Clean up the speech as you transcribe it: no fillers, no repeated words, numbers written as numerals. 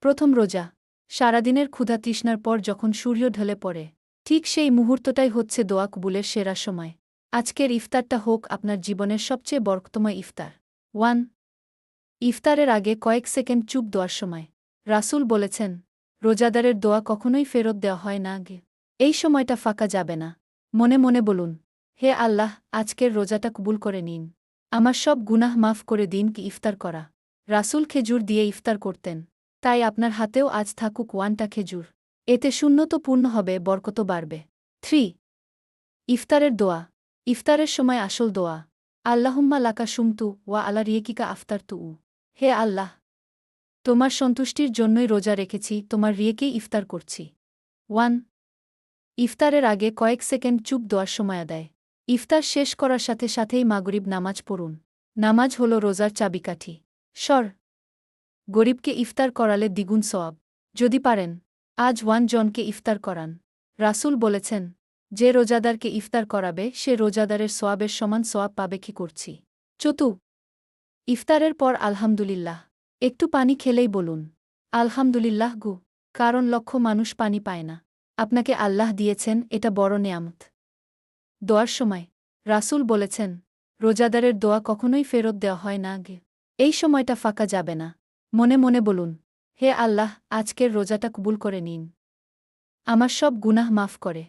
প্রথম রোজা। সারাদিনের ক্ষুধা তৃষ্ণার পর যখন সূর্য ঢলে পড়ে, ঠিক সেই মুহূর্তটাই হচ্ছে দোয়া কবুলের সেরা সময়। আজকের ইফতারটা হোক আপনার জীবনের সবচেয়ে বরকতময় ইফতার। 1. ইফতারের আগে কয়েক সেকেন্ড চুপ দেওয়ার সময়। রাসূল বলেছেন, রোজাদারের দোয়া কখনোই ফেরত দেওয়া হয় না গে। এই সময়টা ফাঁকা যাবে না। মনে মনে বলুন, হে আল্লাহ, আজকের রোজাটা কবুল করে নিন। আমার সব গুনাহ মাফ করে দিন। কি ইফতার করা। রাসূল খেজুর দিয়ে ইফতার করতেন, তাই আপনার হাতেও আজ থাকুক 1টা খেজুর। এতে শূন্যত পূর্ণ হবে, বরকত বাড়বে। 3. ইফতারের দোয়া। ইফতারের সময় আসল দোয়া। আল্লাহুম্মা লাকা সুমতু ওয়া আলা রিয়েকিকা আফতারতু। হে আল্লাহ, তোমার সন্তুষ্টির জন্যই রোজা রেখেছি, তোমার রিয়েকেই ইফতার করছি। 1. ইফতারের আগে কয়েক সেকেন্ড চুপ দেওয়ার সময় আদায়। ইফতার শেষ করার সাথে সাথেই মাগরিব নামাজ পড়ুন। নামাজ হল রোজার চাবিকাঠি। স্বর। গরিবকে ইফতার করালে দ্বিগুণ সওয়াব। যদি পারেন, আজ 1 জনকে ইফতার করান। রাসূল বলেছেন, যে রোজাদারকে ইফতার করাবে সে রোজাদারের সওয়াবের সমান সওয়াব পাবে। কি করছি। 4. ইফতারের পর আলহামদুলিল্লাহ। একটু পানি খেলেই বলুন, আলহামদুলিল্লাহ গু। কারণ লক্ষ মানুষ পানি পায় না। আপনাকে আল্লাহ দিয়েছেন, এটা বড় নেয়ামত। দোয়ার সময়। রাসূল বলেছেন, রোজাদারের দোয়া কখনোই ফেরত দেওয়া হয় না গে। এই সময়টা ফাঁকা যাবে না। মনে মনে বলুন, হে আল্লাহ, আজকের রোজাটা কবুল করে নিন। আমার সব গুনাহ মাফ করে